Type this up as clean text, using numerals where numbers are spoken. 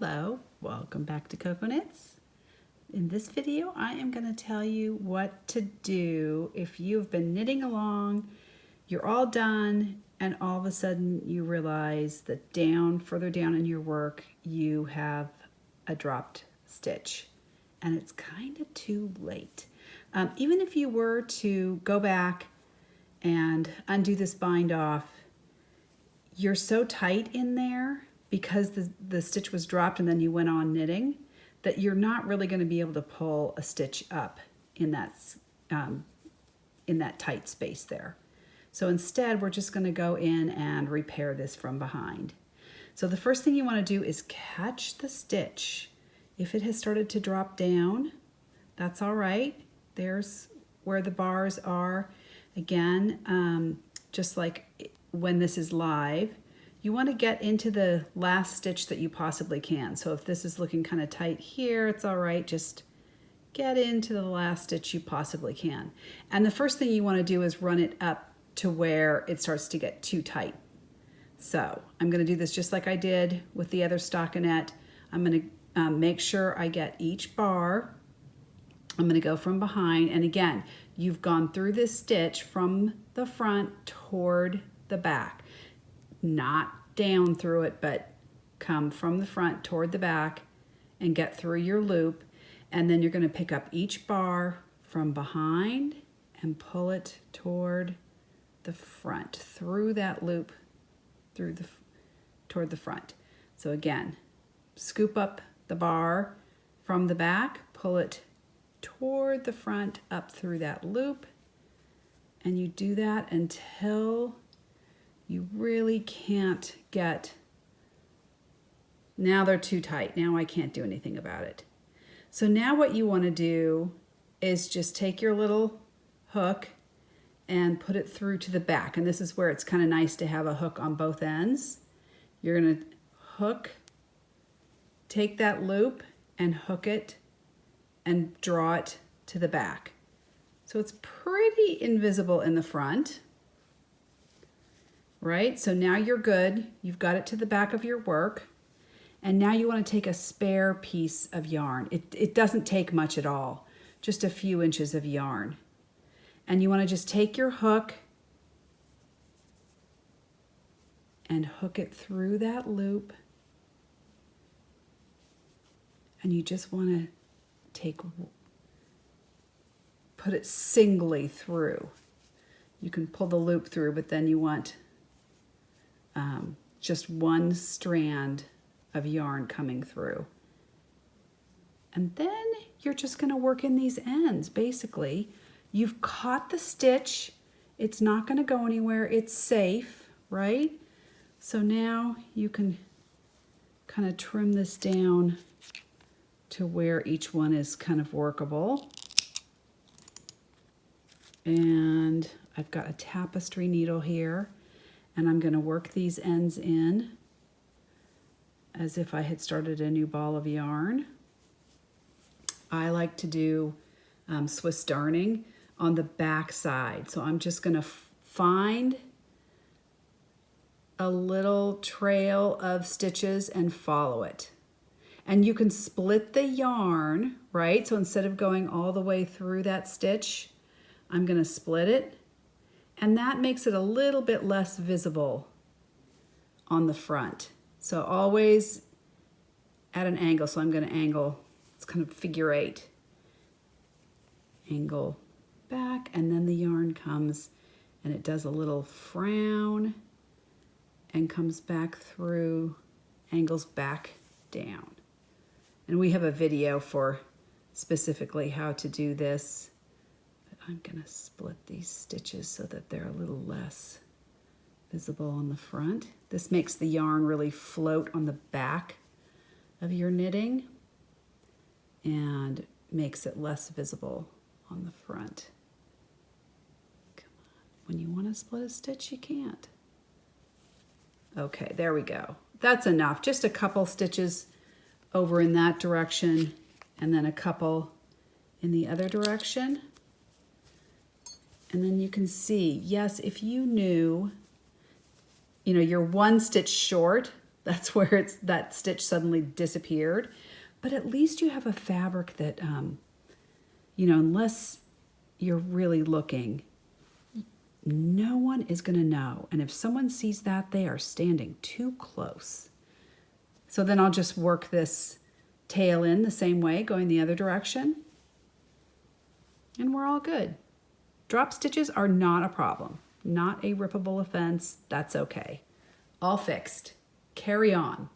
Hello, welcome back to Cocoknits. In this video, I am going to tell you what to do if you've been knitting along, you're all done, and all of a sudden you realize that further down in your work, you have a dropped stitch, and it's kind of too late. Even if you were to go back and undo this bind off, you're so tight in there because the stitch was dropped and then you went on knitting that you're not really going to be able to pull a stitch up in that tight space there. So instead, we're just going to go in and repair this from behind. So the first thing you want to do is catch the stitch. If it has started to drop down, that's all right. There's where the bars are. Again, just like when this is live, you want to get into the last stitch that you possibly can. So if this is looking kind of tight here, it's all right. Just get into the last stitch you possibly can. And the first thing you want to do is run it up to where it starts to get too tight. So I'm going to do this just like I did with the other stockinette. I'm going to make sure I get each bar. I'm going to go from behind. And again, you've gone through this stitch from the front toward the back. Not down through it, but come from the front toward the back and get through your loop. And then you're going to pick up each bar from behind and pull it toward the front, through that loop, toward the front. So again, scoop up the bar from the back, pull it toward the front, up through that loop, and you do that until you really can't get, now they're too tight. Now I can't do anything about it. So now what you want to do is just take your little hook and put it through to the back. And this is where it's kind of nice to have a hook on both ends. You're going to hook, take that loop and hook it and draw it to the back. So it's pretty invisible in the front. Right? So now you're good. You've got it to the back of your work. And now you want to take a spare piece of yarn. It doesn't take much at all, just a few inches of yarn. And you want to just take your hook and hook it through that loop. And you just want to put it singly through. You can pull the loop through, but then you want just one strand of yarn coming through. And then you're just going to work in these ends. Basically, you've caught the stitch. It's not going to go anywhere. It's safe, right? So now you can kind of trim this down to where each one is kind of workable. And I've got a tapestry needle here. And I'm going to work these ends in as if I had started a new ball of yarn. I like to do Swiss darning on the back side. So I'm just going to find a little trail of stitches and follow it. And you can split the yarn, right? So instead of going all the way through that stitch, I'm going to split it. And that makes it a little bit less visible on the front. So always at an angle. So I'm going to angle, it's kind of figure 8. Angle back, and then the yarn comes and it does a little frown and comes back through, angles back down. And we have a video for specifically how to do this. I'm going to split these stitches so that they're a little less visible on the front. This makes the yarn really float on the back of your knitting and makes it less visible on the front. Come on. When you want to split a stitch, you can't. Okay, there we go. That's enough. Just a couple stitches over in that direction and then a couple in the other direction. And then you can see, yes, if you knew, you're one stitch short That's where that stitch suddenly disappeared. But at least you have a fabric that, you know, unless you're really looking, no one is going to know. And if someone sees that, they are standing too close. So then I'll just work this tail in the same way, going the other direction. And we're all good. Drop stitches are not a problem. Not a rippable offense. That's okay. All fixed. Carry on.